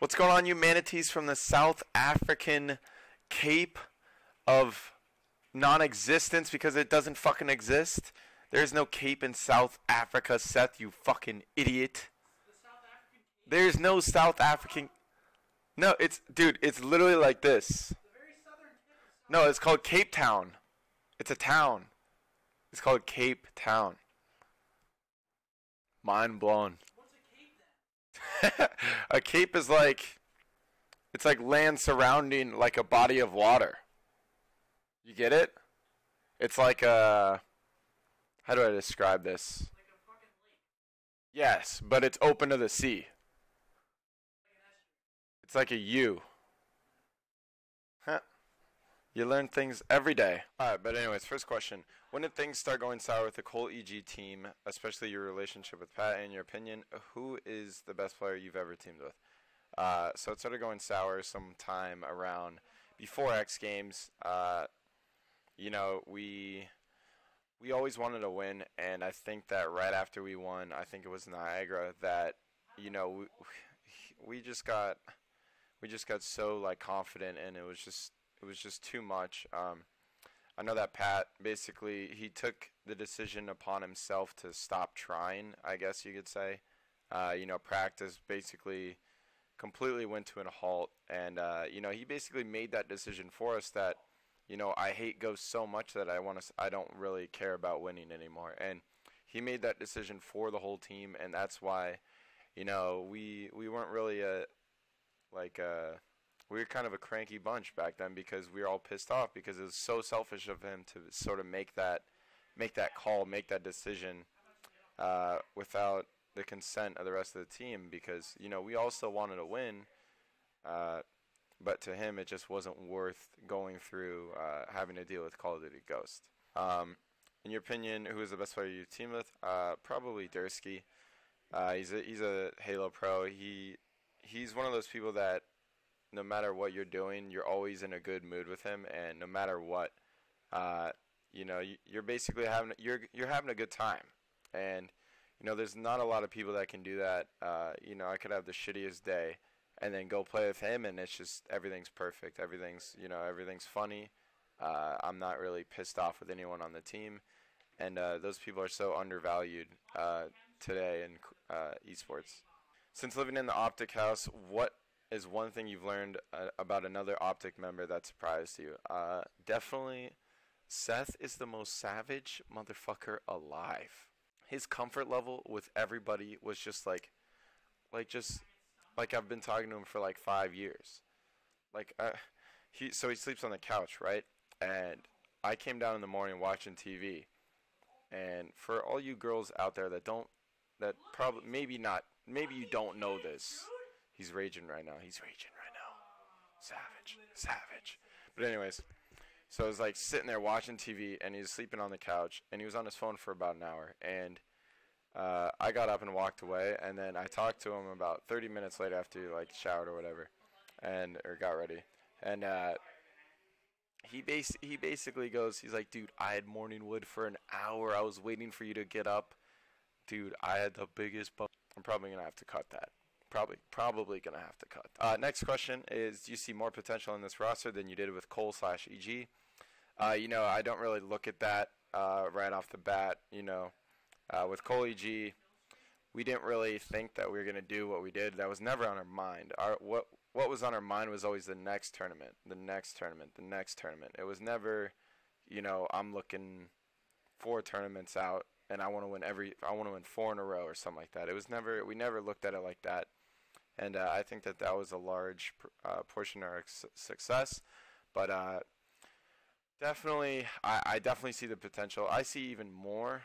What's going on, you manatees from the South African Cape of non-existence because it doesn't fucking exist? There's no Cape in South Africa, Seth, you fucking idiot. There's no South African... No, dude, it's literally like this. No, it's called Cape Town. It's a town. It's called Cape Town. Mind blown. A cape is like, it's like land surrounding like a body of water. You get it? It's like a, how do I describe this? Yes, but it's open to the sea. It's like a U. Huh. You learn things every day. Alright, but anyways, first question. When did things start going sour with the Cole EG team, especially your relationship with Pat? In your opinion, who is the best player you've ever teamed with? So it started going sour sometime around before X Games. You know, we always wanted to win, and I think that right after we won, I think it was Niagara, that, you know, we just got so like confident, and it was just too much. I know that Pat basically he took the decision upon himself to stop trying, I guess you could say. You know, practice basically completely went to a halt, and you know, he basically made that decision for us that, you know, I hate ghosts so much that I don't really care about winning anymore. And he made that decision for the whole team, and that's why, you know, we weren't really we were kind of a cranky bunch back then because we were all pissed off because it was so selfish of him to sort of make that call, make that decision without the consent of the rest of the team, because, you know, we all still wanted to win, but to him it just wasn't worth going through having to deal with Call of Duty Ghost. In your opinion, who is the best player you team with? Probably Dursky. He's a Halo pro. He's one of those people that no matter what you're doing, you're always in a good mood with him, and no matter what, you know, you're basically having a good time. And, you know, there's not a lot of people that can do that. You know, I could have the shittiest day and then go play with him, and it's just everything's perfect. Everything's funny. I'm not really pissed off with anyone on the team, and those people are so undervalued today in esports. Since living in the Optic house, what is one thing you've learned about another Optic member that surprised you? Definitely, Seth is the most savage motherfucker alive. His comfort level with everybody was just like I've been talking to him for like 5 years. Like, he sleeps on the couch, right? And I came down in the morning watching TV, and for all you girls out there that probably maybe you don't know this. He's raging right now. Savage. But anyways, so I was like sitting there watching TV, and he was sleeping on the couch, and he was on his phone for about an hour. And I got up and walked away, and then I talked to him about 30 minutes later after he like showered or whatever, or got ready. And he basically goes, he's like, dude, I had morning wood for an hour. I was waiting for you to get up. Dude, I had the biggest I'm probably going to have to cut that. Probably going to have to cut. Next question is, do you see more potential in this roster than you did with Cole/EG? You know, I don't really look at that right off the bat. You know, with Cole EG, we didn't really think that we were going to do what we did. That was never on our mind. What was on our mind was always the next tournament. It was never, you know, I'm looking 4 tournaments out and I want to win 4 in a row or something like that. We never looked at it like that. And I think that was a large portion of our success. But definitely, I definitely see the potential. I see even more,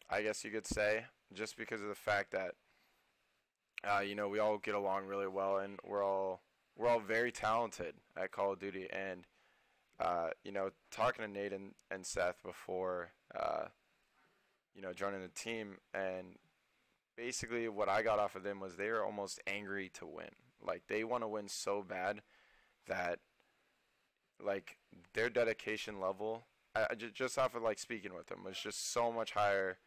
I guess you could say, just because of the fact that, you know, we all get along really well, and we're all very talented at Call of Duty. And, you know, talking to Nate and Seth before, you know, joining the team, and basically what I got off of them was they were almost angry to win. Like, they want to win so bad that, like, their dedication level, just off of, like, speaking with them, was just so much higher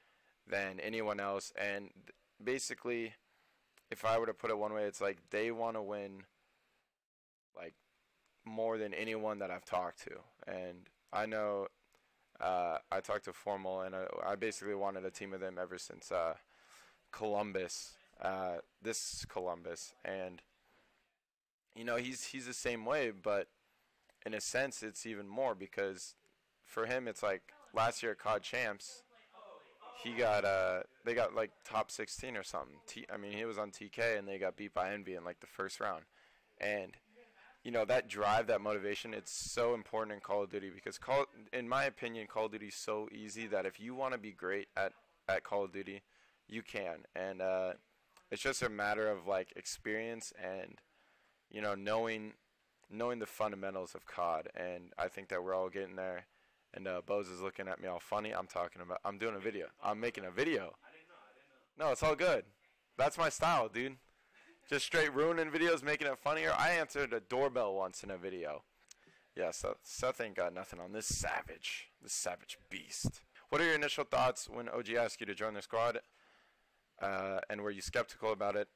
than anyone else. And basically, if I were to put it one way, it's like they want to win like more than anyone that I've talked to. And I know I talked to Formal, and I basically wanted a team with him ever since Columbus, this Columbus, and he's the same way, but in a sense, it's even more because for him, it's like last year at COD Champs, they got like top 16 or something. I mean, he was on TK and they got beat by Envy in like the first round, and that drive, that motivation, it's so important in Call of Duty because in my opinion, Call of Duty is so easy that if you want to be great at Call of Duty, you can, and it's just a matter of like experience and knowing the fundamentals of COD, and I think that we're all getting there. And Bose is looking at me all funny. I'm doing a video. I'm making a video. No, it's all good. That's my style, dude. Just straight ruining videos, making it funnier. I answered a doorbell once in a video. Yeah, so Seth ain't got nothing on this savage beast. What are your initial thoughts when OG asked you to join the squad? And were you skeptical about it?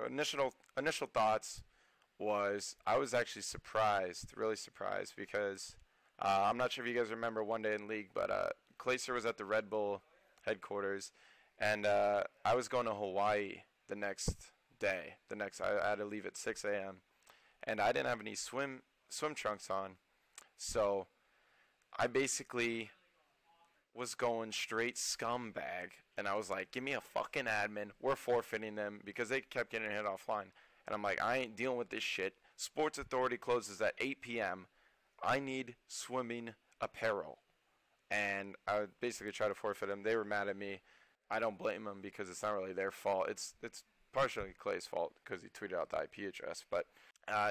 Initial thoughts was I was actually surprised, really surprised, because I'm not sure if you guys remember One Day in League, but Clacer was at the Red Bull headquarters, and I was going to Hawaii the next day. I had to leave at 6 a.m., and I didn't have any swim trunks on, so I basically was going straight scumbag, and I was like, give me a fucking admin. We're forfeiting them because they kept getting hit offline. And I'm like, I ain't dealing with this shit. Sports Authority closes at 8 p.m. I need swimming apparel. And I basically tried to forfeit them. They were mad at me. I don't blame them because it's not really their fault. It's partially Clay's fault because he tweeted out the IP address. But,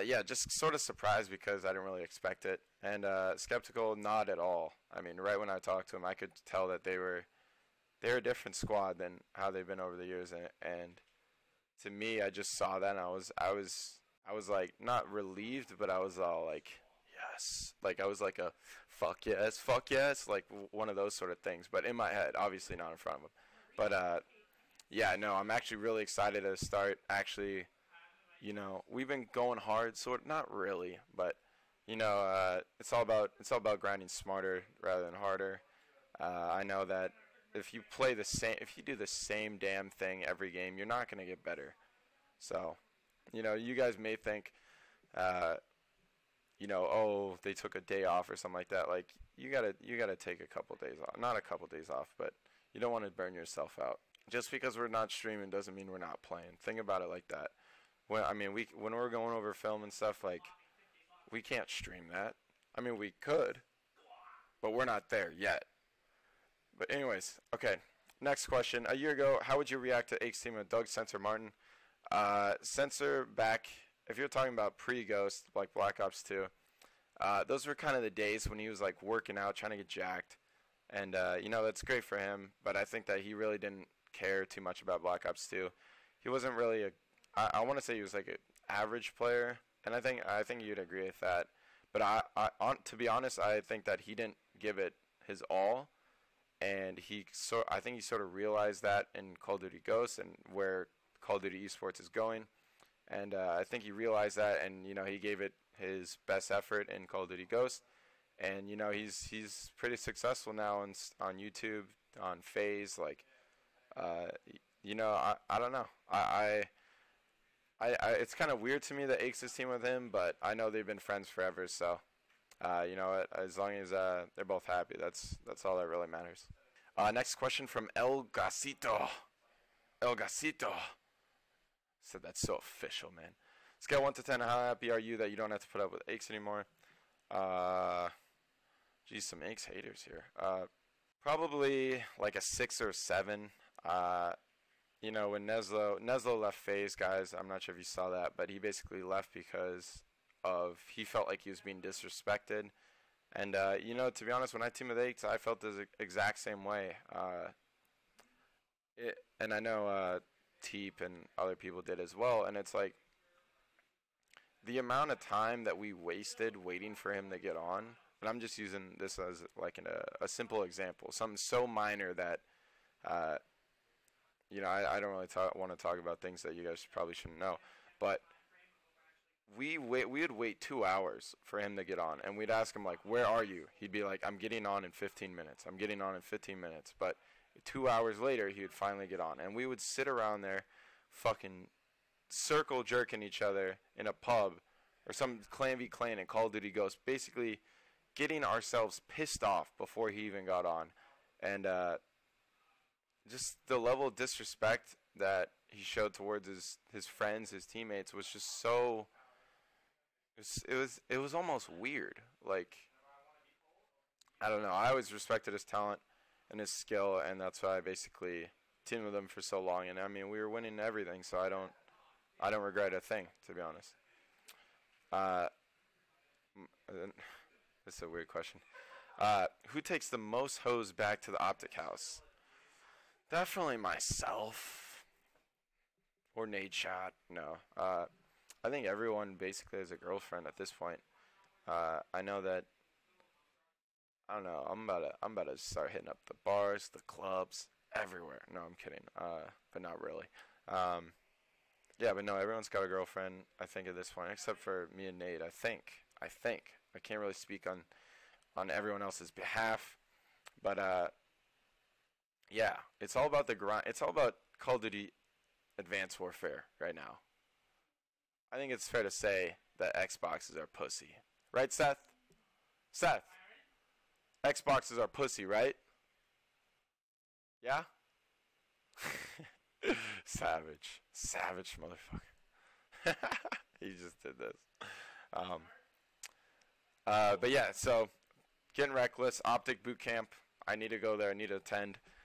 yeah, just sort of surprised because I didn't really expect it. And skeptical, not at all. I mean, right when I talked to him, I could tell that they're a different squad than how they've been over the years. And to me, I just saw that, and I was like not relieved, but I was all like, yes, like I was like a fuck yes, like one of those sort of things. But in my head, obviously not in front of him. But yeah, no, I'm actually really excited to start. Actually, we've been going hard, not really, but it's all about grinding smarter rather than harder. I know that if you do the same damn thing every game, you're not going to get better. So, you guys may think, oh, they took a day off or something like that. Like, you gotta take a couple days off. Not a couple days off, but you don't want to burn yourself out. Just because we're not streaming doesn't mean we're not playing. Think about it like that. When we're going over film and stuff, like, we can't stream that. I mean, we could, but we're not there yet. But anyways, okay. Next question. A year ago, how would you react to Ake's team with Doug, Sensor, Martin? Sensor back, if you're talking about pre-Ghost, like Black Ops 2, those were kind of the days when he was like working out, trying to get jacked. And, that's great for him. But I think that he really didn't care too much about Black Ops 2. He wasn't really I want to say he was like an average player. And I think you'd agree with that. But to be honest, I think that he didn't give it his all. And I think he sort of realized that in Call of Duty Ghosts and where Call of Duty Esports is going. And I think he realized that, and he gave it his best effort in Call of Duty Ghosts. And he's pretty successful now on YouTube, on FaZe. Like, I don't know. It's kind of weird to me that Ake's is team with him, but I know they've been friends forever. So, as long as they're both happy, that's all that really matters. Next question from El Gasito. Said that's so official, man. Scale 1 to 10, how happy are you that you don't have to put up with Aches anymore? Geez, some Aches haters here. Probably like a 6 or 7. When Neslo left FaZe, guys, I'm not sure if you saw that, but he basically left because he felt like he was being disrespected. And, to be honest, when I teamed with Aches, I felt the exact same way. And I know Teep and other people did as well, and it's like the amount of time that we wasted waiting for him to get on, and I'm just using this as like a simple example, something so minor that you know, I don't really want to talk about things that you guys probably shouldn't know, but we would wait 2 hours for him to get on, and we'd ask him like, "Where are you?" He'd be like, "I'm getting on in 15 minutes. I'm getting on in 15 minutes." But 2 hours later, he would finally get on, and we would sit around there, fucking circle jerking each other in a pub, or some Clan v Clan and Call of Duty Ghost, basically getting ourselves pissed off before he even got on, and just the level of disrespect that he showed towards his friends, his teammates, was just so. It was almost weird. Like, I don't know. I always respected his talent and his skill, and that's why I basically teamed with him for so long. And I mean, we were winning everything, so I don't regret a thing, to be honest. Uh, this is a weird question. Who takes the most hoes back to the Optic House? Definitely myself. Or Nate Shot. No. I think everyone basically has a girlfriend at this point. I know that. I don't know. I'm about to start hitting up the bars, the clubs, everywhere. No, I'm kidding. But not really. Yeah, but no, everyone's got a girlfriend. I think at this point, except for me and Nate. I think. I can't really speak on everyone else's behalf, but yeah, it's all about the grind. It's all about Call of Duty Advanced Warfare right now. I think it's fair to say that Xboxes are pussy. Right, Seth? Seth, Xboxes are pussy, right? Yeah? Savage. Savage motherfucker. He just did this. Um, but yeah, so getting reckless, Optic Boot Camp. I need to go there. I need to attend.